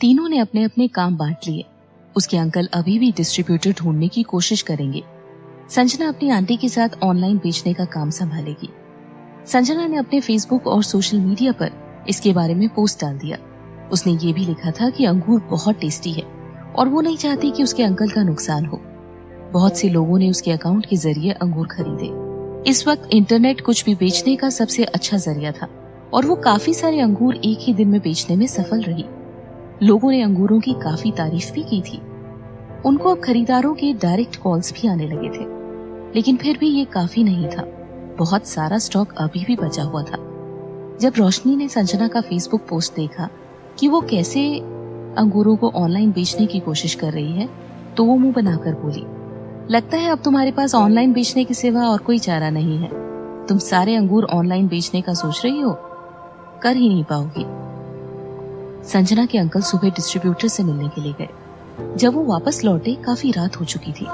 तीनों ने अपने अपने काम बांट लिए। उसके अंकल अभी भी डिस्ट्रीब्यूटर ढूंढने की कोशिश करेंगे। संजना अपनी आंटी के साथ ऑनलाइन बेचने का काम संभालेगी। संजना ने अपने फेसबुक और सोशल मीडिया पर इसके बारे में पोस्ट डाल दिया। उसने ये भी लिखा था कि अंगूर बहुत टेस्टी है और वो नहीं चाहती कि उसके अंकल का नुकसान हो। बहुत से लोगों ने उसके अकाउंट के जरिए अंगूर खरीदे। इस वक्त इंटरनेट कुछ भी बेचने का सबसे अच्छा जरिया था और वो काफी सारे अंगूर एक ही दिन में बेचने में सफल रही। लोगों ने अंगूरों की काफी तारीफ भी की थी। उनको अब खरीदारों के डायरेक्ट कॉल्स भी आने लगे थे, लेकिन फिर भी ये काफी नहीं था। बहुत सारा स्टॉक अभी भी बचा हुआ था। जब रोशनी ने संजना का फेसबुक पोस्ट देखा कि वो कैसे अंगूरों को ऑनलाइन बेचने की कोशिश कर रही है, तो वो मुंह बनाकर बोली, लगता है अब तुम्हारे पास ऑनलाइन बेचने के सिवा और कोई चारा नहीं है। तुम सारे अंगूर ऑनलाइन बेचने का सोच रही हो, कर ही नहीं पाओगी। संजना के अंकल सुबह डिस्ट्रीब्यूटर से मिलने के लिए गए। जब वो वापस लौटे काफी रात हो चुकी थी।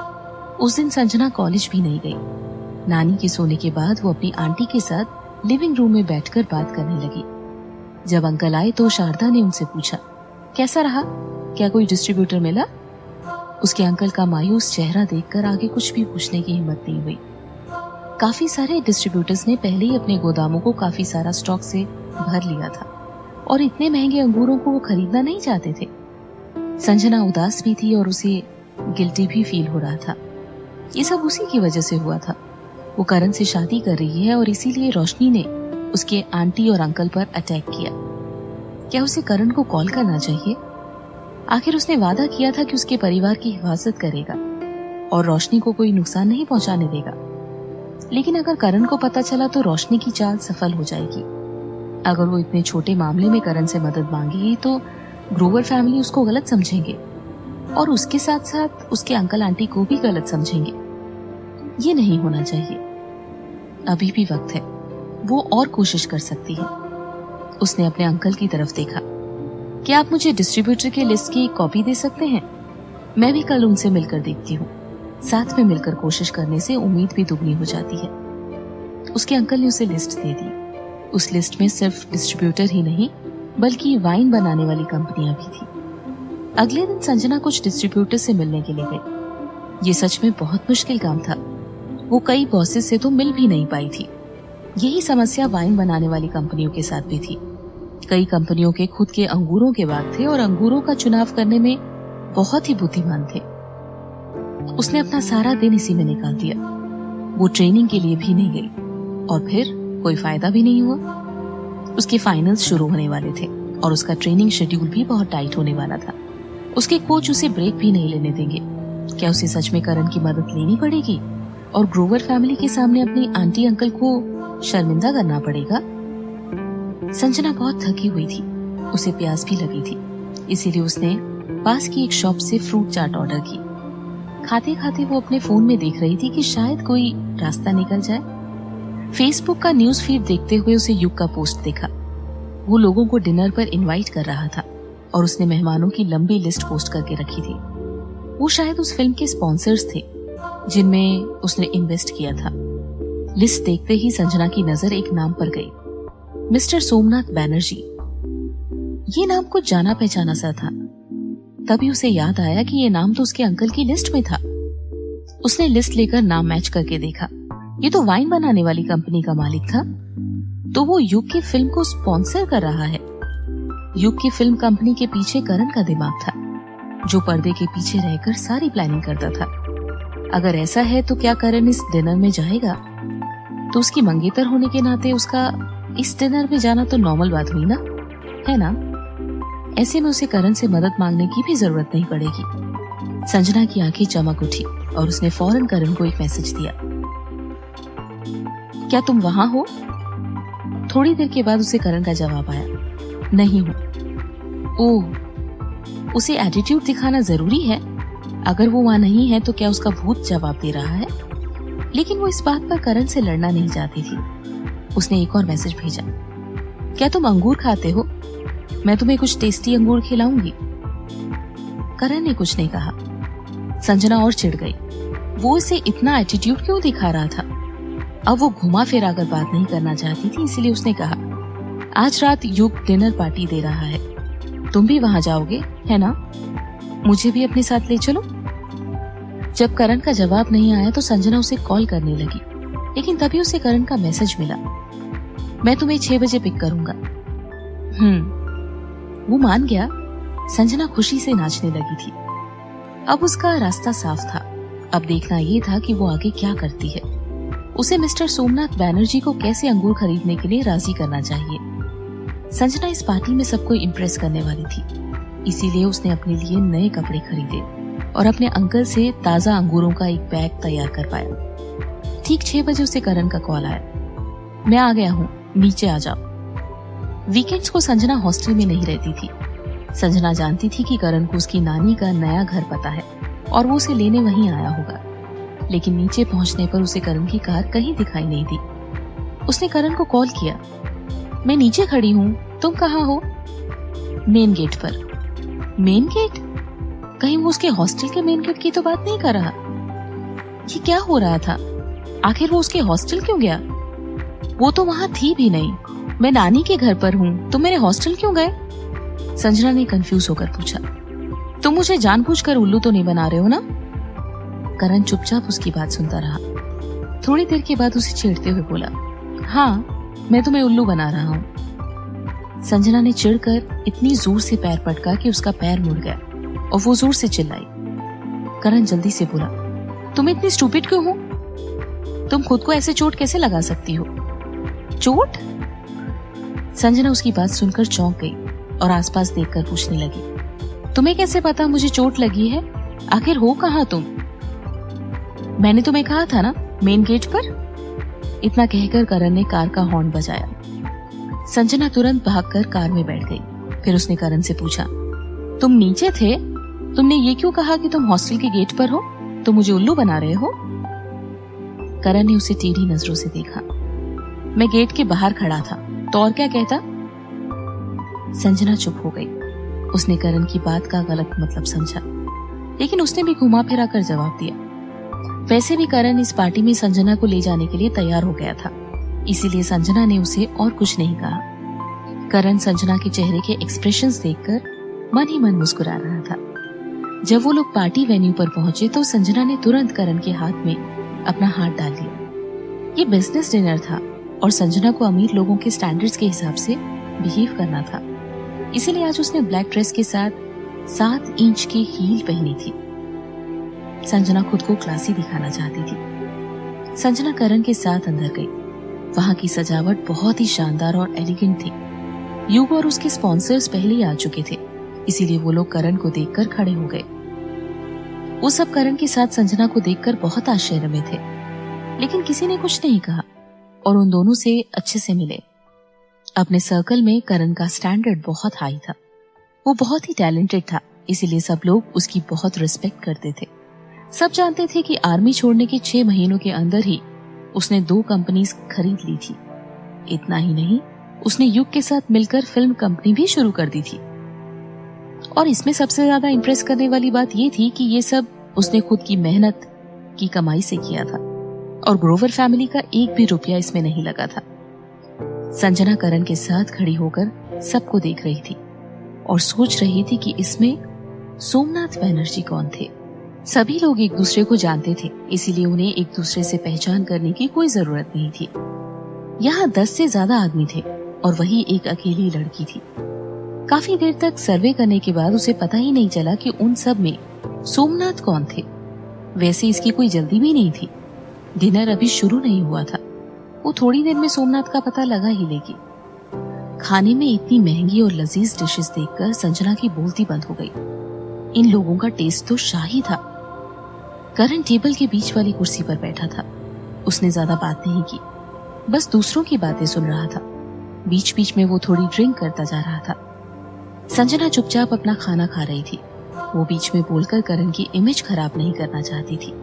उस दिन संजना कॉलेज भी नहीं गई। नानी के सोने के बाद वो अपनी आंटी के साथ लिविंग रूम में बैठकर बात करने लगी। जब अंकल आए तो शारदा ने उनसे पूछा, कैसा रहा, क्या कोई डिस्ट्रीब्यूटर मिला? उसके अंकल का मायूस चेहरा देखकर आगे कुछ भी पूछने की हिम्मत नहीं हुई। काफी सारे डिस्ट्रीब्यूटर्स ने पहले ही अपने गोदामों को काफी सारा स्टॉक से भर लिया था और इतने महंगे अंगूरों को वो खरीदना नहीं चाहते थे। संजना उदास भी थी और उसे गिल्टी भी फील हो रहा था। ये सब उसी की वजह से हुआ था। वो करण से शादी कर रही है और इसीलिए रोशनी ने उसके आंटी और अंकल पर अटैक किया। क्या उसे करण को कॉल करना चाहिए? आखिर उसने वादा किया था कि उसके परिवार की हिफाजत करेगा और रोशनी को कोई नुकसान नहीं पहुंचाने देगा। लेकिन अगर करण को पता चला तो रोशनी की चाल सफल हो जाएगी। अगर वो इतने छोटे मामले में करण से मदद मांगेगी तो ग्रोवर फैमिली उसको गलत समझेंगे और उसके साथ साथ उसके अंकल आंटी को भी गलत समझेंगे। ये नहीं होना चाहिए। अभी भी वक्त है, वो और कोशिश कर सकती है। उसने अपने अंकल की तरफ देखा। क्या आप मुझे डिस्ट्रीब्यूटर के लिस्ट की एक कॉपी दे सकते हैं? मैं भी कल उनसे मिलकर देखती हूँ। साथ में मिलकर कोशिश करने से उम्मीद भी दुगनी हो जाती है। उसके अंकल ने उसे लिस्ट दे दी। उस लिस्ट में सिर्फ डिस्ट्रीब्यूटर ही नहीं बल्कि वाइन बनाने वाली कंपनियां भी थी। अगले दिन संजना कुछ डिस्ट्रीब्यूटर से मिलने के लिए गई। ये सच में बहुत मुश्किल काम था। वो कई बॉसेस से तो मिल भी नहीं पाई थी। यही समस्या वाइन बनाने वाली कंपनियों के साथ भी थी। कई कंपनियों के खुद के अंगूरों के बाग थे और अंगूरों का चुनाव करने में बहुत ही बुद्धिमान थे। उसने अपना सारा दिन इसी में निकाल दिया। वो ट्रेनिंग के लिए भी नहीं गई और फिर कोई फायदा भी नहीं हुआ। उसके फाइनल्स शुरू होने वाले थे और उसका ट्रेनिंग शेड्यूल भी बहुत टाइट होने वाला था। उसके कोच उसे ब्रेक भी नहीं लेने देंगे। क्या उसे सच में करण की मदद लेनी पड़ेगी और ग्रोवर फैमिली के सामने अपनी आंटी अंकल को शर्मिंदा करना पड़ेगा? संजना बहुत थकी हुई थी। उसे प्यास भी लगी थी, इसीलिए उसने पास की एक शॉप से फ्रूट चाट ऑर्डर की। खाते खाते वो अपने फोन में देख रही थी कि शायद कोई रास्ता निकल जाए। फेसबुक का न्यूज फीड देखते हुए उसे युग का पोस्ट देखा। वो लोगों को डिनर पर इनवाइट कर रहा था और उसने मेहमानों की लंबी लिस्ट पोस्ट करके रखी थी। वो शायद उस फिल्म के स्पॉन्सर्स थे जिनमें उसने इन्वेस्ट किया था। लिस्ट देखते ही संजना की नजर एक नाम पर गई, मिस्टर सोमनाथ बैनर्जी। ये नाम कुछ जाना पहचाना सा था। तभी उसे याद आया कि ये नाम तो उसके अंकल की लिस्ट में था। उसने लिस्ट लेकर नाम मैच करके देखा। ये तो वाइन बनाने वाली कंपनी का मालिक था। तो वो युग की फिल्म को स्पॉन्सर कर रहा है। युग की फिल्म कंपनी के पीछे करण का दिमाग था, जो पर्दे के पीछे रहकर सारी प्लानिंग करता था। अगर ऐसा है तो क्या करण इस डिनर में जाएगा? तो उसकी मंगेतर होने के नाते उसका इस डिनर में जाना तो नॉर्मल बात हुई ना, है ना? ऐसे में उसे करण से मदद मांगने की भी जरूरत नहीं पड़ेगी। संजना की आंखें चमक उठी और उसने फौरन करण को एक मैसेज दिया, क्या तुम वहां हो? थोड़ी देर के बाद उसे करण का जवाब आया, नहीं हूं। ओह, उसे एटीट्यूड दिखाना जरूरी है? अगर वो वहां नहीं है तो क्या उसका भूत जवाब दे रहा है? लेकिन वो इस बात पर करण से लड़ना नहीं चाहती थी। उसने एक और मैसेज भेजा, क्या तुम अंगूर खाते हो? मैं तुम्हें कुछ टेस्टी अंगूर खिलाऊंगी। करण ने कुछ नहीं कहा। संजना और चिढ़ गई। वो इसे इतना एटीट्यूड क्यों दिखा रहा था? अब वो घुमा फिरा कर बात नहीं करना चाहती थी, इसलिए उसने कहा, आज रात युग डिनर पार्टी दे रहा है। तुम भी वहां जाओगे है ना? मुझे भी अपने साथ ले चलो। जब करण का जवाब नहीं आया तो संजना उसे कॉल करने लगी, लेकिन तभी उसे करण का मैसेज मिला, मैं तुम्हें 6 बजे पिक करूंगा। वो मान गया। संजना खुशी से नाचने लगी थी। अब उसका रास्ता साफ था। अब देखना ये था कि वो आगे क्या करती है। उसे मिस्टर सोमनाथ बैनर्जी को कैसे अंगूर खरीदने के लिए राजी करना चाहिए। संजना इस पार्टी में सबको इम्प्रेस करने वाली थी, इसीलिए उसने अपने लिए नए कपड़े खरीदे और अपने अंकल से ताजा अंगूरों का एक बैग तैयार करवाया। ठीक 6 बजे उसे करण का कॉल आया, मैं आ गया हूँ, नीचे आ जाओ। वीकेंड्स को संजना हॉस्टल में नहीं रहती थी। संजना जानती थी कि करण को उसकी नानी का नया घर पता है और वो उसे लेने वहीं आया होगा, लेकिन नीचे पहुंचने पर उसे करण की कार कहीं दिखाई नहीं दी। उसने करण को कॉल किया, मैं नीचे खड़ी हूँ, तुम कहाँ हो? मेन गेट पर। Main gate? कहीं वो उसके हॉस्टल के मेन गेट की तो बात नहीं कर रहा? ये क्या हो रहा था? आखिर वो उसके हॉस्टल क्यों गया? वो तो वहां थी भी नहीं। मैं नानी के घर पर हूँ, तुम मेरे हॉस्टल क्यों गए? संजना ने कंफ्यूज होकर पूछा। तुम मुझे जानबूझकर उल्लू तो नहीं बना रहे हो ना? करण चुपचाप उसकी बात सुनता रहा। थोड़ी देर के बाद उसे छेड़ते हुए बोला, हाँ, मैं तुम्हें उल्लू बना रहा हूँ। संजना ने चिढ़कर इतनी जोर से पैर पटका कि उसका पैर मुड़ गया और वो जोर से चिल्लाई। करण जल्दी से बोला, तुम इतनी स्टूपिड क्यों हो? तुम खुद को ऐसे चोट कैसे लगा सकती हो? चोट? संजना उसकी बात सुनकर चौंक गई और आसपास देखकर पूछने लगी, तुम्हें कैसे पता मुझे चोट लगी है? आखिर हो कहाँ तुम? मैंने तुम्हें कहा था ना, मेन गेट पर। इतना कहकर करण ने कार का हॉर्न बजाया। संजना तुरंत भागकर कार में बैठ गई। फिर उसने करण से पूछा, तुम नीचे थे? तुमने ये क्यों कहा कि तुम हॉस्टल के गेट पर हो? तुम मुझे उल्लू बना रहे हो? करण ने उसे टेढ़ी नजरों से देखा। मैं गेट के बाहर खड़ा था, तो और क्या कहता? संजना चुप हो गई। उसने करण की बात का गलत मतलब समझा, लेकिन उसने भी घुमा फिरा कर जवाब दिया। वैसे भी करण इस पार्टी में संजना को ले जाने के लिए तैयार हो गया था, इसीलिए संजना ने उसे और कुछ नहीं कहा। करण संजना के चेहरे के एक्सप्रेशंस देखकर मन ही मन मुस्कुरा रहा था। जब वो लोग पार्टी वेन्यू पर पहुंचे तो संजना ने तुरंत करण के हाथ में अपना हाथ डाल लिया। ये बिजनेस डिनर था और संजना को अमीर लोगों के स्टैंडर्ड्स के हिसाब से बिहेव करना था, इसीलिए आज उसने ब्लैक ड्रेस के साथ 7 इंच की हील पहनी थी। संजना खुद को क्लासी दिखाना चाहती थी। संजना करण के साथ अंदर गई। वहां की सजावट बहुत ही शानदार और एलिगेंट थी। युग और उसके स्पॉन्सर्स पहले ही आ चुके थे, इसीलिए वो लोग करण को देखकर खड़े हो गए। वो सब करण के साथ संजना को देखकर बहुत आश्चर्य में थे, लेकिन किसी ने कुछ नहीं कहा और उन दोनों से अच्छे से मिले। अपने सर्कल में करण का स्टैंडर्ड बहुत हाई था। वो बहुत ही टैलेंटेड था, इसीलिए सब लोग उसकी बहुत रिस्पेक्ट करते थे। सब जानते थे कि आर्मी छोड़ने के 6 महीनों के अंदर ही उसने 2 कंपनीज खरीद ली थी। इतना ही नहीं, उसने युग के साथ मिलकर फिल्म कंपनी भी शुरू कर दी थी। और इसमें सबसे ज्यादा इंप्रेस करने वाली बात ये थी कि ये सब उसने खुद की मेहनत की कमाई से किया था और ग्रोवर फैमिली का एक भी रुपया इसमें नहीं लगा था। संजना करण के साथ खड़ी होकर सबको देख रही थी और सोच रही थी कि इसमें सोमनाथ बैनर्जी कौन थे। सभी लोग एक दूसरे को जानते थे, इसीलिए उन्हें एक दूसरे से पहचान करने की कोई जरूरत नहीं थी। यहाँ 10 से ज्यादा आदमी थे और वही एक अकेली लड़की थी। काफी देर तक सर्वे करने के बाद उसे पता ही नहीं चला कि उन सब में सोमनाथ कौन थे। वैसे इसकी कोई जल्दी भी नहीं थी, डिनर अभी शुरू नहीं हुआ था। वो थोड़ी देर में सोमनाथ का पता लगा ही लेगी। खाने में इतनी महंगी और लजीज डिशेस देखकर संजना की बोलती बंद हो गई। इन लोगों का टेस्ट तो शाही था। करण टेबल के बीच वाली कुर्सी पर बैठा था। उसने ज्यादा बात नहीं की, बस दूसरों की बातें सुन रहा था। बीच बीच में वो थोड़ी ड्रिंक करता जा रहा था। संजना चुपचाप अपना खाना खा रही थी। वो बीच में बोलकर करण की इमेज खराब नहीं करना चाहती थी।